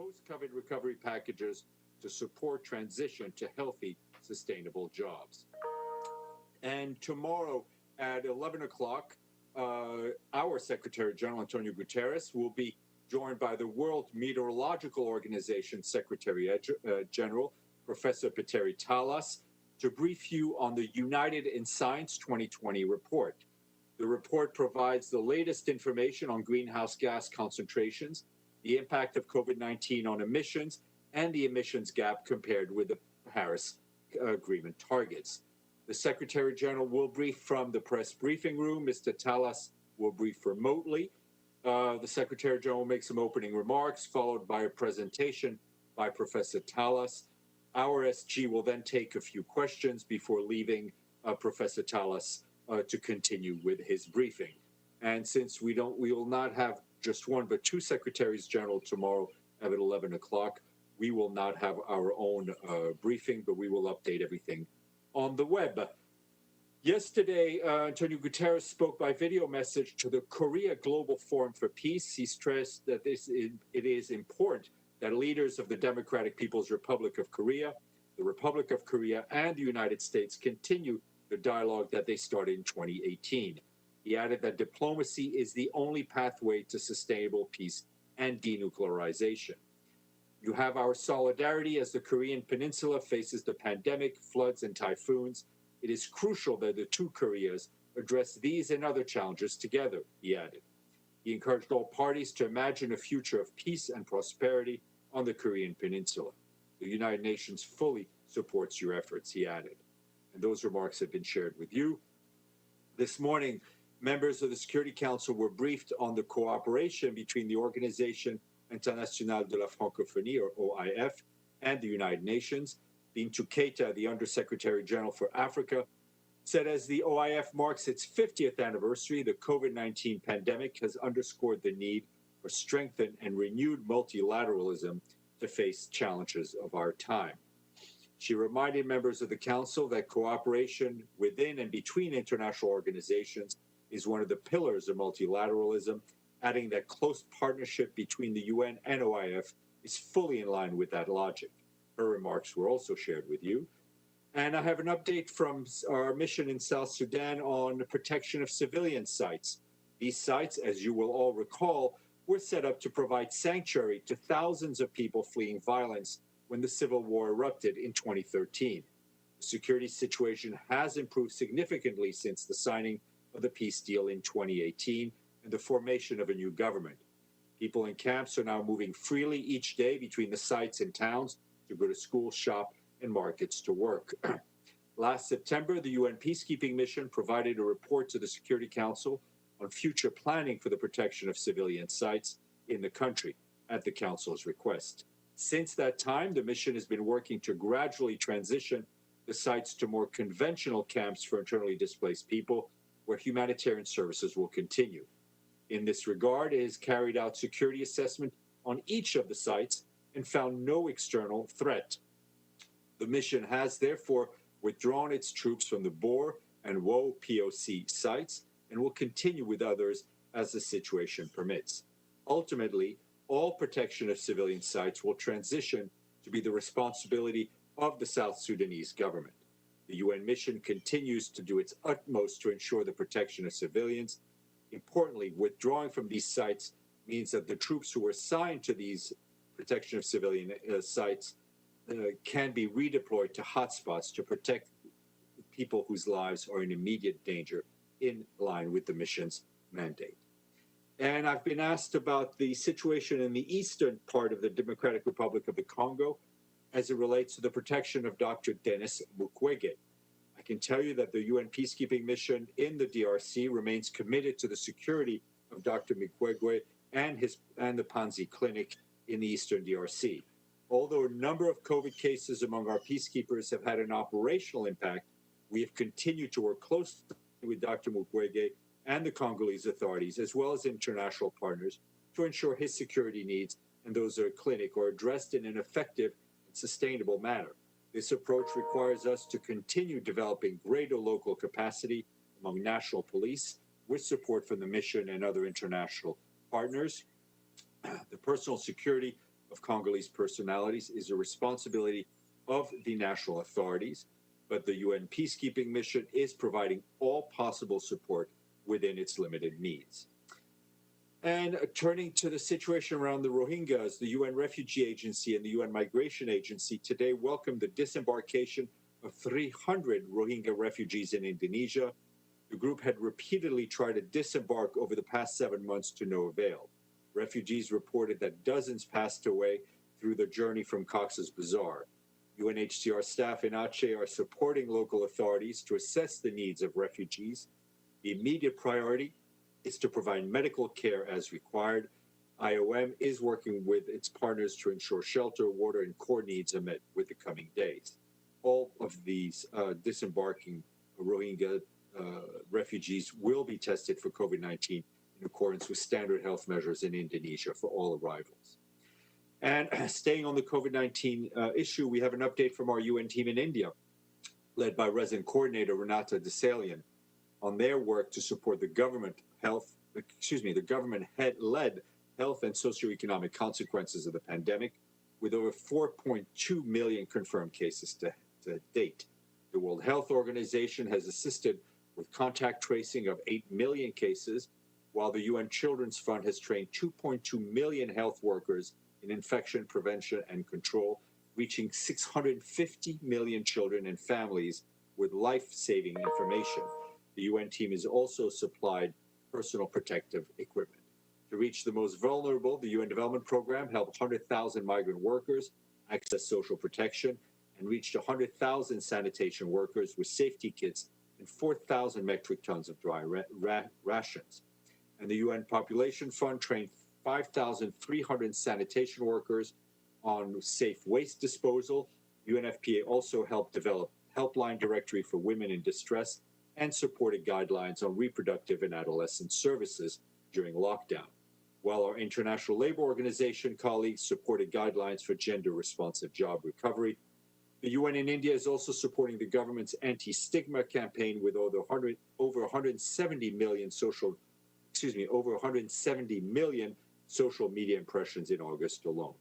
post-COVID recovery packages to support transition to healthy, sustainable jobs. And tomorrow at 11 o'clock, our Secretary General, Antonio Guterres, will be joined by the World Meteorological Organization Secretary General, Professor Petteri Talas, to brief you on the United in Science 2020 report. The report provides the latest information on greenhouse gas concentrations, the impact of COVID-19 on emissions, and the emissions gap compared with the Paris Agreement targets. The Secretary General will brief from the press briefing room. Mr. Talas will brief remotely. The Secretary General will make some opening remarks, followed by a presentation by Professor Talas. Our SG will then take a few questions before leaving Professor Talas to continue with his briefing. And since we will not have just one but two Secretaries General tomorrow at 11 o'clock, we will not have our own briefing, but we will update everything on the web. Yesterday, Antonio Guterres spoke by video message to the Korea Global Forum for Peace. He stressed that it is important that leaders of the Democratic People's Republic of Korea, the Republic of Korea, and the United States continue the dialogue that they started in 2018. He added that diplomacy is the only pathway to sustainable peace and denuclearization. You have our solidarity as the Korean Peninsula faces the pandemic, floods, and typhoons. It is crucial that the two Koreas address these and other challenges together, he added. He encouraged all parties to imagine a future of peace and prosperity on the Korean Peninsula. The United Nations fully supports your efforts, he added. And those remarks have been shared with you. This morning, members of the Security Council were briefed on the cooperation between the Organisation Internationale de la Francophonie, or OIF, and the United Nations. Bintou Keita, the Undersecretary General for Africa, said as the OIF marks its 50th anniversary, the COVID-19 pandemic has underscored the need for strengthened and renewed multilateralism to face challenges of our time. She reminded members of the Council that cooperation within and between international organizations is one of the pillars of multilateralism, adding that close partnership between the UN and OIF is fully in line with that logic. Her remarks were also shared with you. And I have an update from our mission in South Sudan on the protection of civilian sites. These sites, as you will all recall, were set up to provide sanctuary to thousands of people fleeing violence when the civil war erupted in 2013. The security situation has improved significantly since the signing of the peace deal in 2018 and the formation of a new government. People in camps are now moving freely each day between the sites and towns to go to school, shop, and markets to work. Last September, the UN peacekeeping mission provided a report to the Security Council on future planning for the protection of civilian sites in the country at the Council's request. Since that time, the mission has been working to gradually transition the sites to more conventional camps for internally displaced people, where humanitarian services will continue. In this regard, it has carried out security assessment on each of the sites and found no external threat. The mission has therefore withdrawn its troops from the Bor and Wo POC sites and will continue with others as the situation permits. Ultimately, all protection of civilian sites will transition to be the responsibility of the South Sudanese government. The UN mission continues to do its utmost to ensure the protection of civilians. Importantly, withdrawing from these sites means that the troops who are assigned to these protection of civilian sites can be redeployed to hotspots to protect people whose lives are in immediate danger in line with the mission's mandate. And I've been asked about the situation in the eastern part of the Democratic Republic of the Congo as it relates to the protection of Dr. Denis Mukwege. I can tell you that the UN peacekeeping mission in the DRC remains committed to the security of Dr. Mukwege and the Panzi Clinic in the eastern DRC. Although a number of COVID cases among our peacekeepers have had an operational impact, we have continued to work closely with Dr. Mukwege and the Congolese authorities, as well as international partners, to ensure his security needs and those of the clinic are addressed in an effective and sustainable manner. This approach requires us to continue developing greater local capacity among national police with support from the mission and other international partners. The personal security of Congolese personalities is a responsibility of the national authorities, but the UN peacekeeping mission is providing all possible support within its limited means. And turning to the situation around the Rohingyas, the UN Refugee Agency and the UN Migration Agency today welcomed the disembarkation of 300 Rohingya refugees in Indonesia. The group had repeatedly tried to disembark over the past 7 months to no avail. Refugees reported that dozens passed away through the journey from Cox's Bazar. UNHCR staff in Aceh are supporting local authorities to assess the needs of refugees. The immediate priority is to provide medical care as required. IOM is working with its partners to ensure shelter, water, and core needs are met with the coming days. All of these disembarking Rohingya refugees will be tested for COVID-19 in accordance with standard health measures in Indonesia for all arrivals. And staying on the COVID-19 issue, we have an update from our UN team in India, led by resident coordinator Renata Desalian, on their work to support the government led health and socioeconomic consequences of the pandemic, with over 4.2 million confirmed cases to date. The World Health Organization has assisted with contact tracing of 8 million cases, while the UN Children's Fund has trained 2.2 million health workers in infection prevention and control, reaching 650 million children and families with life-saving information. The UN team has also supplied personal protective equipment. To reach the most vulnerable, the UN Development Program helped 100,000 migrant workers access social protection and reached 100,000 sanitation workers with safety kits and 4,000 metric tons of dry rations. And the UN Population Fund trained 5,300 sanitation workers on safe waste disposal. UNFPA also helped develop helpline directory for women in distress and supported guidelines on reproductive and adolescent services during lockdown, while our International Labour Organization colleagues supported guidelines for gender-responsive job recovery. The UN in India is also supporting the government's anti-stigma campaign with over 170 million social media impressions in August alone.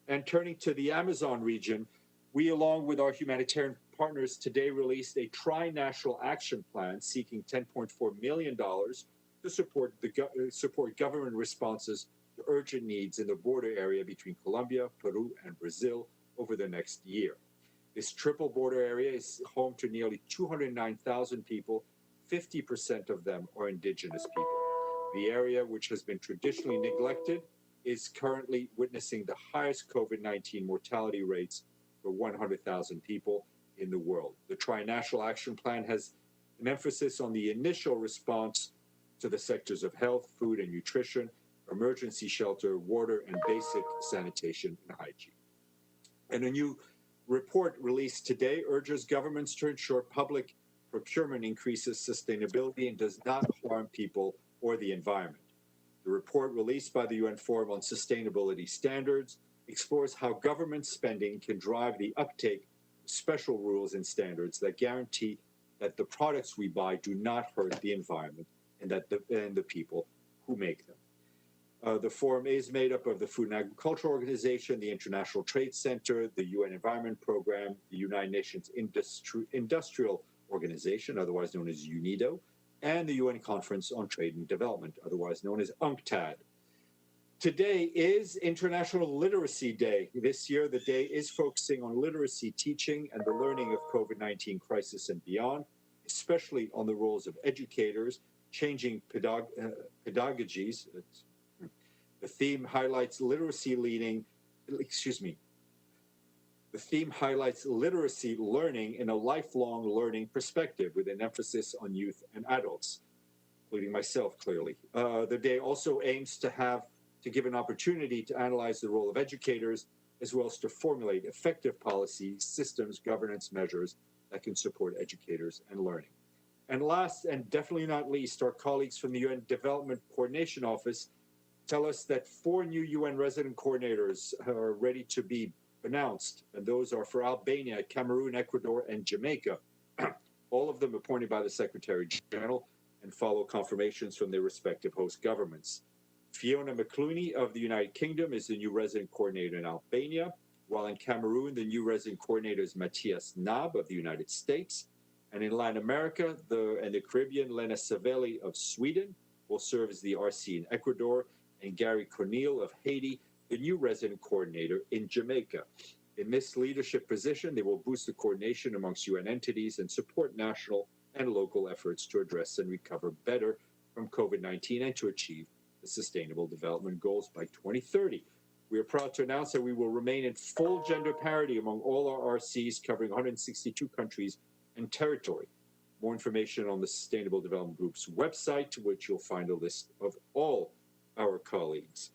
And turning to the Amazon region, we, along with our humanitarian partners, today released a tri-national action plan seeking $10.4 million to support government responses to urgent needs in the border area between Colombia, Peru, and Brazil over the next year. This triple border area is home to nearly 209,000 people. 50% of them are indigenous people. The area, which has been traditionally neglected, is currently witnessing the highest COVID-19 mortality rates for 100,000 people in the world. The Tri-National Action Plan has an emphasis on the initial response to the sectors of health, food and nutrition, emergency shelter, water, and basic sanitation and hygiene. And a new report released today urges governments to ensure public procurement increases sustainability and does not harm people or the environment. The report, released by the UN Forum on Sustainability Standards, explores how government spending can drive the uptake of special rules and standards that guarantee that the products we buy do not hurt the environment and the people who make them. The forum is made up of the Food and Agriculture Organization, the International Trade Center, the UN Environment Program, the United Nations Industrial Organization, otherwise known as UNIDO, and the UN Conference on Trade and Development, otherwise known as UNCTAD. Today is International Literacy Day. This year, the day is focusing on literacy teaching and the learning of COVID-19 crisis and beyond, especially on the roles of educators, changing pedagogies. The theme highlights literacy learning in a lifelong learning perspective with an emphasis on youth and adults, including myself, clearly. The day also aims to give an opportunity to analyze the role of educators, as well as to formulate effective policies, systems, governance measures that can support educators and learning. And last, and definitely not least, our colleagues from the UN Development Coordination Office tell us that 4 new UN resident coordinators are ready to be announced, and those are for Albania, Cameroon, Ecuador, and Jamaica. All of them appointed by the Secretary General and follow confirmations from their respective host governments. Fiona McClooney of the United Kingdom is the new resident coordinator in Albania, while in Cameroon, the new resident coordinator is Matthias Nab of the United States. And in Latin America and the Caribbean, Lena Savelli of Sweden will serve as the RC in Ecuador, and Gary Corneille of Haiti, the new resident coordinator in Jamaica. In this leadership position, they will boost the coordination amongst UN entities and support national and local efforts to address and recover better from COVID-19 and to achieve the Sustainable Development Goals by 2030. We are proud to announce that we will remain in full gender parity among all our RCs, covering 162 countries and territory. More information on the Sustainable Development Group's website, to which you'll find a list of all our colleagues.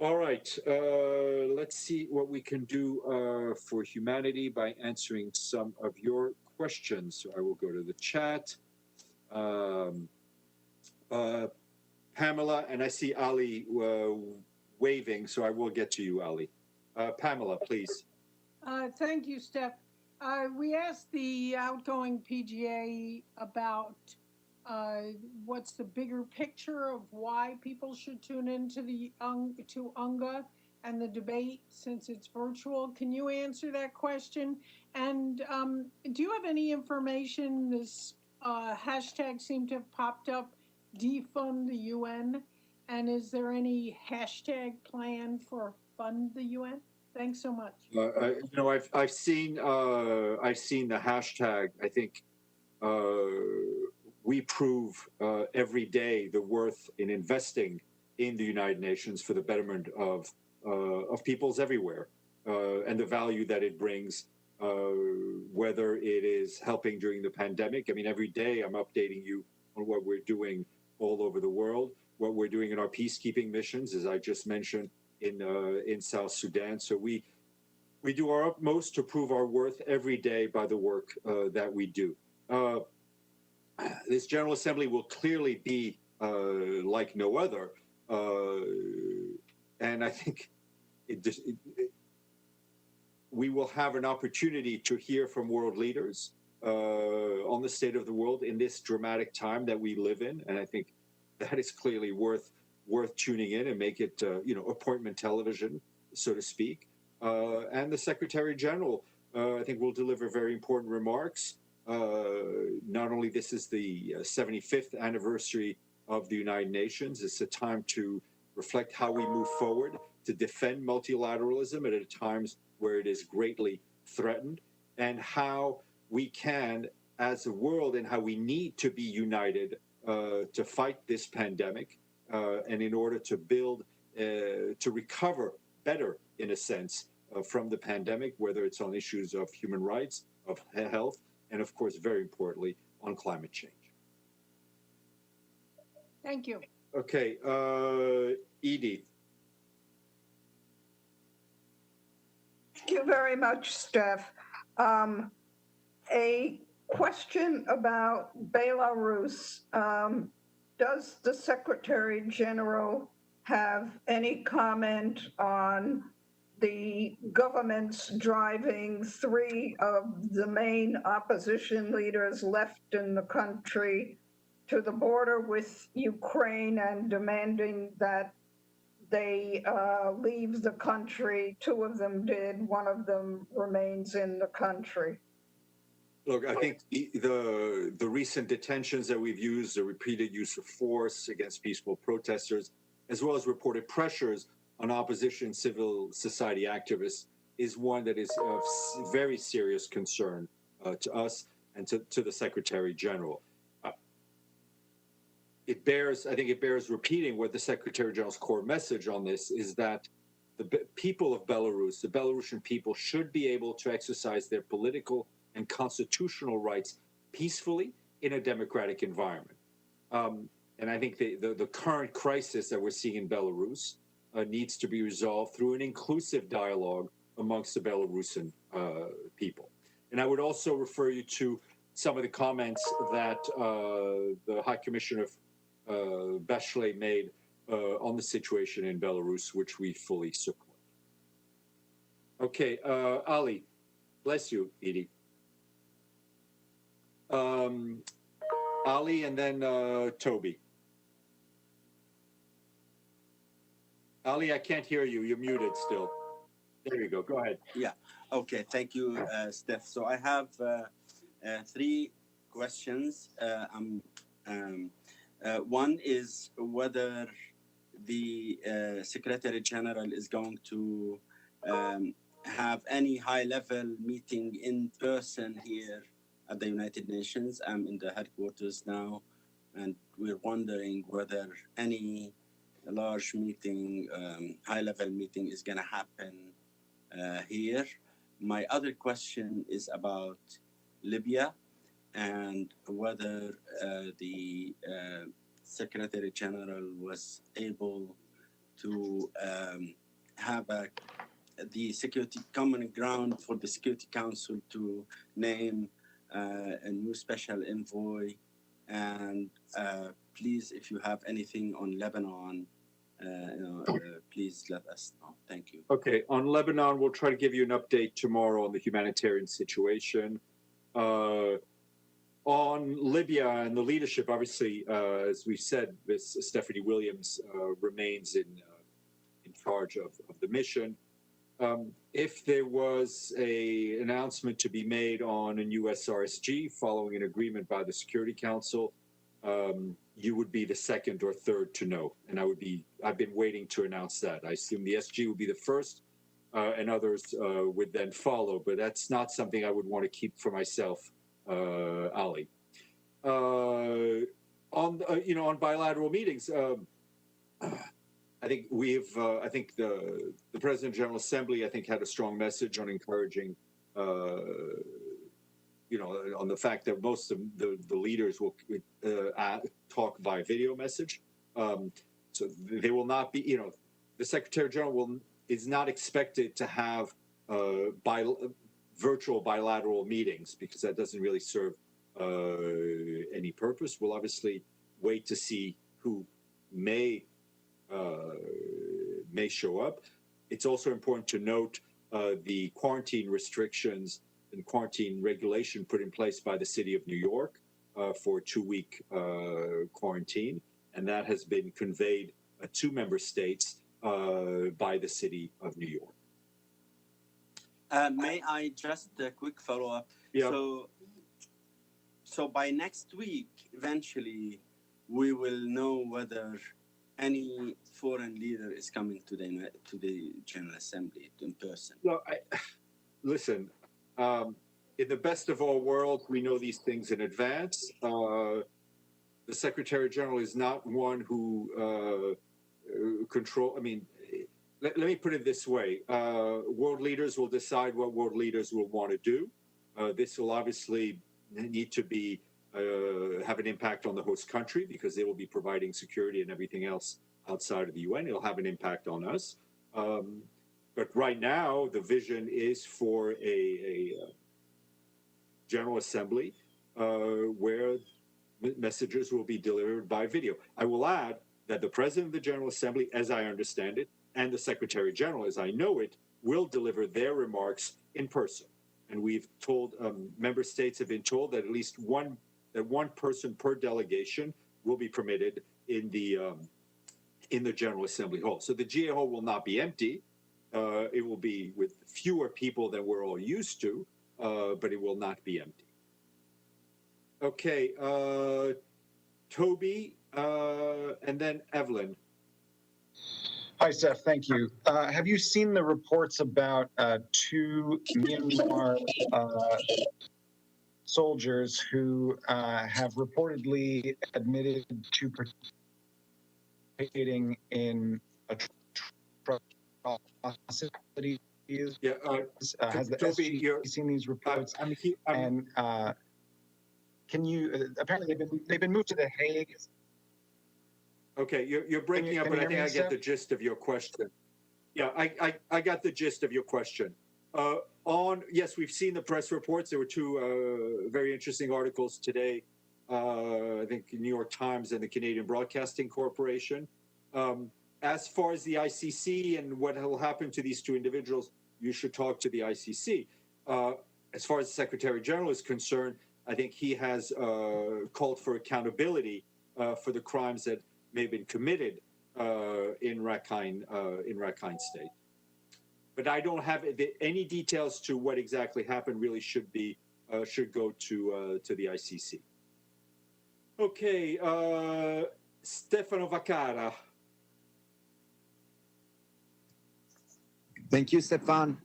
All right, let's see what we can do for humanity by answering some of your questions. So I will go to the chat. Pamela, and I see Ali waving, so I will get to you, Ali. Pamela, please. Thank you, Steph. We asked the outgoing PGA about what's the bigger picture of why people should tune into to UNGA and the debate since it's virtual. Can you answer that question? And do you have any information? This hashtag seemed to have popped up, defund the UN. And is there any hashtag plan for fund the UN? Thanks so much. I've seen the hashtag. I think we prove every day the worth in investing in the United Nations for the betterment of peoples everywhere, and the value that it brings, whether it is helping during the pandemic. I mean, every day I'm updating you on what we're doing all over the world, what we're doing in our peacekeeping missions, as I just mentioned, in South Sudan. So we do our utmost to prove our worth every day by the work that we do. This General Assembly will clearly be like no other, and I think we will have an opportunity to hear from world leaders on the state of the world in this dramatic time that we live in, and I think that is clearly worth tuning in and make it appointment television, so to speak. And the Secretary General, I think, will deliver very important remarks. Not only this is the 75th anniversary of the United Nations, it's a time to reflect how we move forward to defend multilateralism at times where it is greatly threatened, and how we can, as a world, and how we need to be united to fight this pandemic, and in order to build, to recover better, in a sense, from the pandemic, whether it's on issues of human rights, of health, and of course, very importantly, on climate change. Thank you. Okay, Edie. Thank you very much, Steph. A question about Belarus. Does the Secretary General have any comment on the government's driving 3 of the main opposition leaders left in the country to the border with Ukraine and demanding that they leave the country? 2 of them did, 1 of them remains in the country. Look, I think the recent detentions that we've used, the repeated use of force against peaceful protesters, as well as reported pressures on opposition civil society activists, is one that is of very serious concern to us and to the Secretary General. I think it bears repeating what the Secretary General's core message on this is, that the people of Belarus, the Belarusian people, should be able to exercise their political and constitutional rights peacefully in a democratic environment. And I think the current crisis that we're seeing in Belarus needs to be resolved through an inclusive dialogue amongst the Belarusian people. And I would also refer you to some of the comments that the High Commissioner Bachelet made on the situation in Belarus, which we fully support. Okay, Ali, bless you, Edie. Ali, and then Toby. Ali, I can't hear you. You're muted still. There you go. Go ahead. Yeah. Okay. Thank you, Steph. So I have 3 questions. One is whether the Secretary General is going to have any high-level meeting in person here at the United Nations. I'm in the headquarters now, and we're wondering whether any large meeting, high-level meeting is going to happen here. My other question is about Libya and whether the Secretary General was able to have the security common ground for the Security Council to name a new special envoy. And please, if you have anything on Lebanon, please let us know. Thank you. Okay, on Lebanon, we'll try to give you an update tomorrow on the humanitarian situation. On Libya and the leadership, obviously, as we said, Ms. Stephanie Williams remains in charge of the mission. If there was an announcement to be made on a new SRSG following an agreement by the Security Council, you would be the second or third to know, and I've been waiting to announce that. I assume the SG would be the first, and others would then follow, but that's not something I would want to keep for myself, Ali. On bilateral meetings, I think I think the President General Assembly, I think, had a strong message on encouraging, on the fact that most of the leaders will talk by video message. So they will not be, the Secretary General is not expected to have virtual bilateral meetings, because that doesn't really serve any purpose. We'll obviously wait to see who may show up. It's also important to note the quarantine restrictions and quarantine regulation put in place by the city of New York for a 2-week quarantine, and that has been conveyed to member states by the city of New York. May I just a quick follow-up? Yeah. So by next week, eventually, we will know whether any foreign leader is coming to the General Assembly in person. No, listen. In the best of all worlds, we know these things in advance. The Secretary General is not one who let me put it this way. World leaders will decide what world leaders will want to do. This will obviously need to be have an impact on the host country, because they will be providing security and everything else outside of the UN. It'll have an impact on us. But right now, the vision is for a General Assembly where messages will be delivered by video. I will add that the President of the General Assembly, as I understand it, and the Secretary General, as I know it, will deliver their remarks in person. And we've told, member states have been told that at least one person per delegation will be permitted in the General Assembly hall. So the GA hall will not be empty. It will be with fewer people than we're all used to, but it will not be empty. Okay, Toby, and then Evelyn. Hi, Steph. Thank you. Have you seen the reports about 2 Myanmar soldiers who have reportedly admitted to participating in atrocities? Yeah, has the Toby, SG seen these reports? And can you? Apparently, they've been moved to The Hague. Okay, you're breaking up, but I think I get the gist of your question. Yeah, I got the gist of your question. Yes, we've seen the press reports. There were 2 very interesting articles today, I think New York Times and the Canadian Broadcasting Corporation. As far as the ICC and what will happen to these 2 individuals, you should talk to the ICC. As far as the Secretary General is concerned, I think he has called for accountability for the crimes that may have been committed in Rakhine State. But I don't have any details to what exactly happened. Really, should go to the ICC. Okay, Stefano Vaccara. Thank you, Stéphane.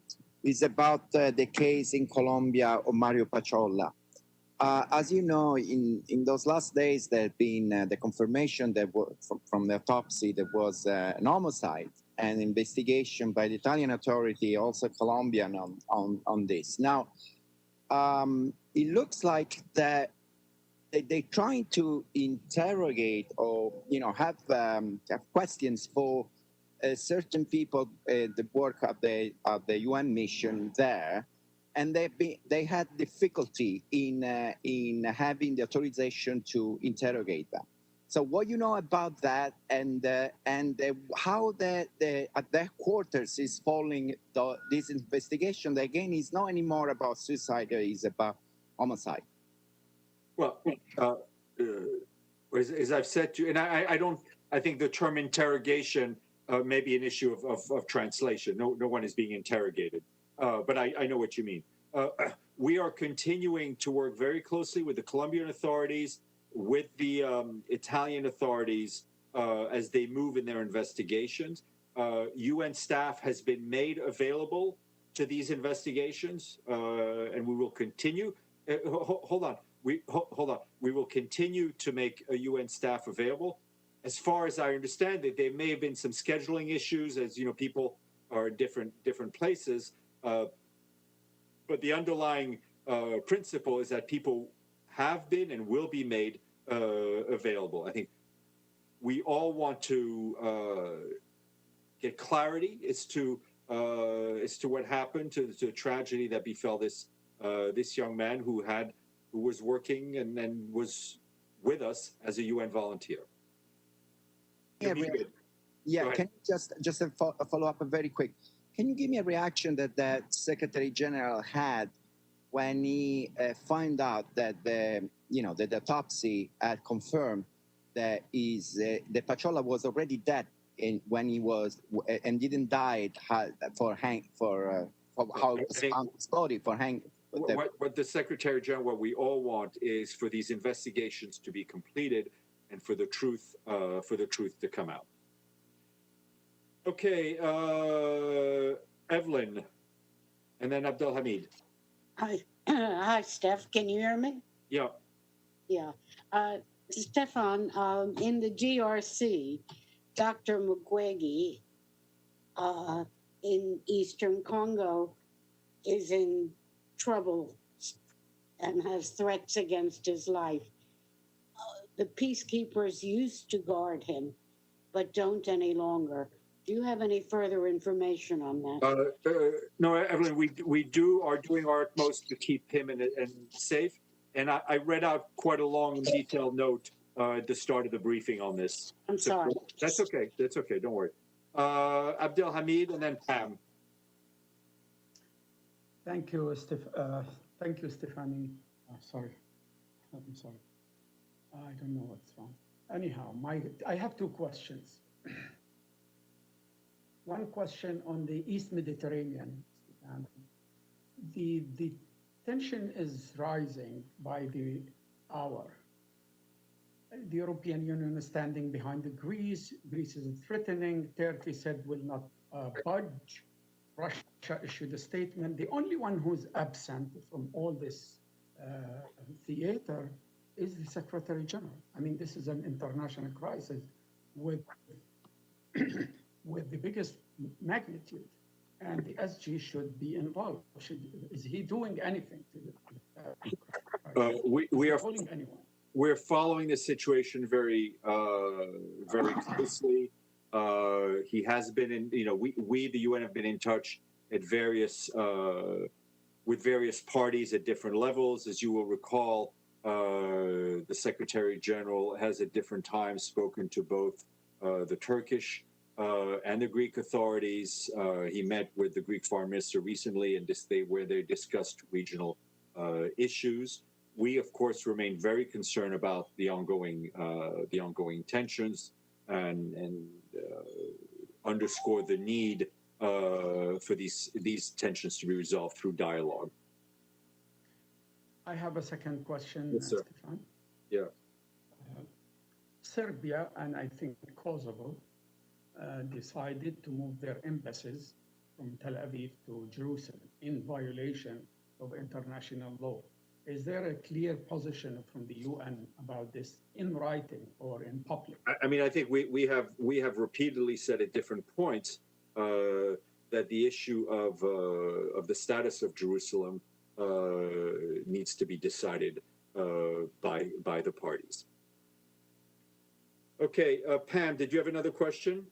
It's about the case in Colombia of Mario Pacholla. As you know, in those last days, there had been the confirmation that from the autopsy there was an homicide and investigation by the Italian authority, also Colombian, on this. Now, it looks like that they're trying to interrogate or have questions for certain people that work at the UN mission there, and they had difficulty in having the authorization to interrogate them. So what you know about that, and how at their quarters is following this investigation that again is not anymore about suicide, it's about homicide. Well, as I've said to you, and I think the term interrogation may be an issue of translation. No one is being interrogated, but I know what you mean. We are continuing to work very closely with the Colombian authorities, with the Italian authorities as they move in their investigations. UN staff has been made available to these investigations, and we will continue. Hold on. We will continue to make UN staff available. As far as I understand it, there may have been some scheduling issues, as people are in different places. But the underlying principle is that people have been and will be made available. I think we all want to get clarity as to what happened, to the tragedy that befell this young man who was working and was with us as a UN volunteer. Yeah, can you just a follow-up very quick? Can you give me a reaction that Secretary General had when he found out that the autopsy had confirmed that Pacholla was already dead when he was and didn't die for how it was found his body for hanging. What the Secretary General, what we all want is for these investigations to be completed and for the truth to come out. Okay, Evelyn, and then Abdelhamid. Hi, Steph. Can you hear me? Yeah. Yeah. Stéphane, in the GRC, Dr. Mukwege in Eastern Congo is in trouble and has threats against his life. The peacekeepers used to guard him, but don't any longer. Do you have any further information on that? No, Evelyn, we are doing our utmost to keep him and safe. And I read out quite a long and detailed note at the start of the briefing on this. I'm sorry. That's okay. That's okay. Don't worry. Abdelhamid and then Pam. Thank you, thank you, Stéphanie. Sorry. I'm sorry. I don't know what's wrong. Anyhow, I have two questions. One question on the East Mediterranean. The tension is rising by the hour. The European Union is standing behind Greece. Greece is threatening. Turkey said will not budge. Russia issued a statement. The only one who's absent from all this theater is the Secretary General. I mean, this is an international crisis with the biggest magnitude, and the SG should be involved. Is he doing anything to We are calling anyone? We're following the situation very closely. He has been in, we the UN have been in touch at with various parties at different levels. As you will recall, the Secretary General has at different times spoken to both the Turkish and the Greek authorities. He met with the Greek Foreign Minister recently, and where they discussed regional issues. We, of course, remain very concerned about the ongoing tensions. and underscore the need for these tensions to be resolved through dialogue. I have a second question, Yes, sir. Stéphane. Yeah. Serbia and I think Kosovo decided to move their embassies from Tel Aviv to Jerusalem in violation of international law. Is there a clear position from the UN about this in writing or in public? I mean, I think we have repeatedly said at different points that the issue of the status of Jerusalem needs to be decided by the parties. Okay, Pam, did you have another question?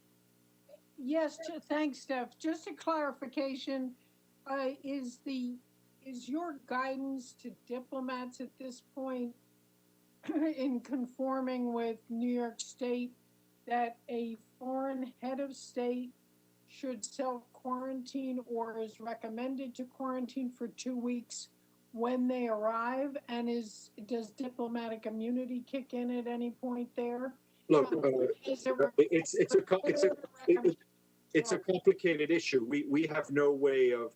Yes, thanks, Steph. Just a clarification, is your guidance to diplomats at this point in conforming with New York State that a foreign head of state should self-quarantine or is recommended to quarantine for 2 weeks when they arrive? And does diplomatic immunity kick in at any point there? Look, it's a complicated issue. We have no way of,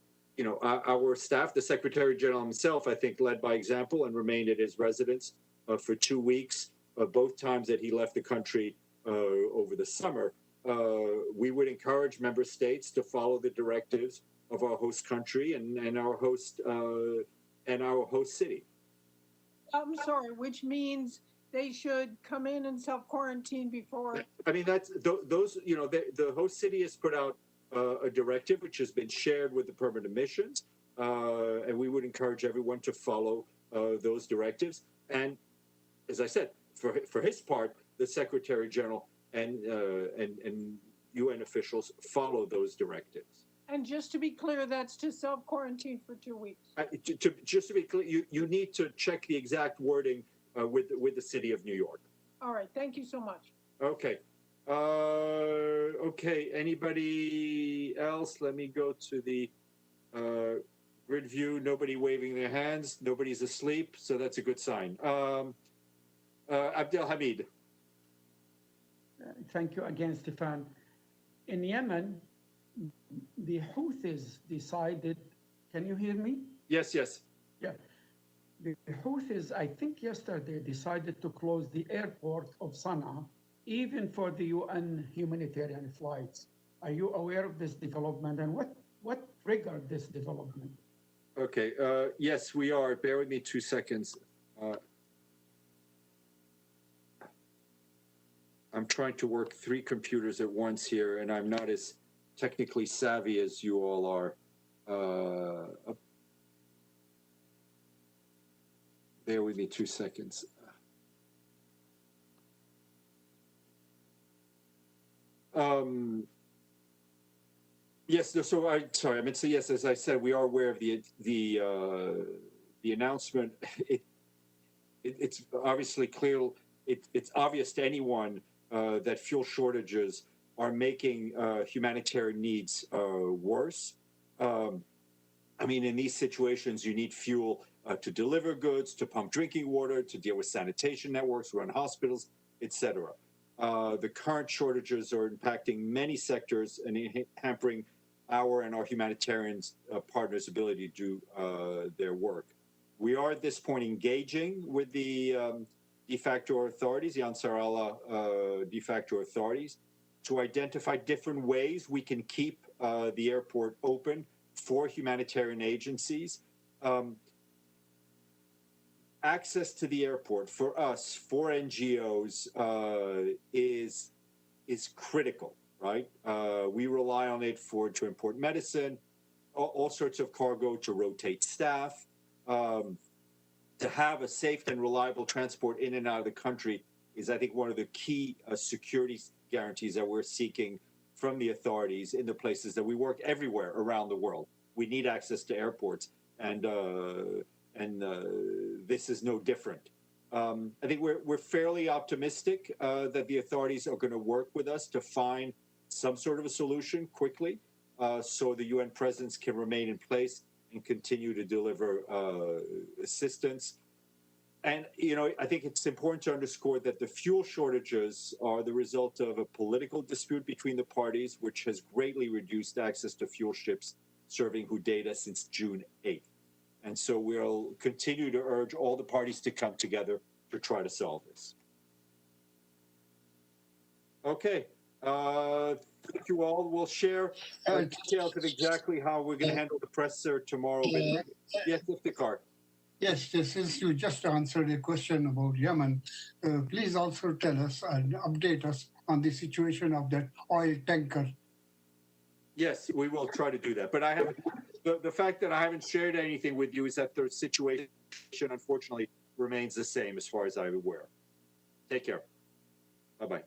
our staff, the Secretary General himself, I think, led by example and remained at his residence for 2 weeks, both times that he left the country over the summer. We would encourage member states to follow the directives of our host country and our host city. I'm sorry, which means they should come in and self-quarantine before. I mean, that's those. The host city has put out a directive which has been shared with the permanent missions, and we would encourage everyone to follow those directives. And as I said, for his part, the Secretary General and UN officials follow those directives. And just to be clear, that's to self-quarantine for 2 weeks. Just to be clear, you need to check the exact wording with the city of New York. All right, thank you so much. Okay. Okay, anybody else? Let me go to the grid view. Nobody waving their hands. Nobody's asleep, so that's a good sign. Abdelhamid. Thank you again, Stéphane. In Yemen, the Houthis decided, can you hear me? Yes, yes. Yeah. The Houthis, I think yesterday, decided to close the airport of Sana'a, even for the UN humanitarian flights. Are you aware of this development, and what triggered this development? Okay, yes, we are. Bear with me 2 seconds. I'm trying to work 3 computers at once here, and I'm not as technically savvy as you all are. Bear with me 2 seconds. Yes, so I meant to, yes, as I said, we are aware of the announcement. It's obviously clear. It's obvious to anyone that fuel shortages are making humanitarian needs worse. I mean, in these situations, you need fuel to deliver goods, to pump drinking water, to deal with sanitation networks, run hospitals, etc. The current shortages are impacting many sectors and hampering our and our humanitarian partners' ability to do their work. We are at this point engaging with the de facto authorities, the Ansar Allah de facto authorities, to identify different ways we can keep the airport open for humanitarian agencies. Access to the airport for us, for NGOs, is critical, right? We rely on it to import medicine, all sorts of cargo, to rotate staff, to have a safe and reliable transport in and out of the country is, I think, one of the key security guarantees that we're seeking from the authorities in the places that we work everywhere around the world. We need access to airports, and this is no different. I think we're fairly optimistic that the authorities are going to work with us to find some sort of a solution quickly, so the UN presence can remain in place and continue to deliver assistance. And, I think it's important to underscore that the fuel shortages are the result of a political dispute between the parties, which has greatly reduced access to fuel ships serving Hudaydah since June 8th. And so we'll continue to urge all the parties to come together to try to solve this. Okay. Thank you all. We'll share details of exactly how we're going to handle the presser tomorrow. Yes, Iftikhar. Yes, since you just answered a question about Yemen, please also tell us and update us on the situation of that oil tanker. Yes, we will try to do that. But I haven't. The fact that I haven't shared anything with you is that the situation, unfortunately, remains the same as far as I'm aware. Take care. Bye-bye.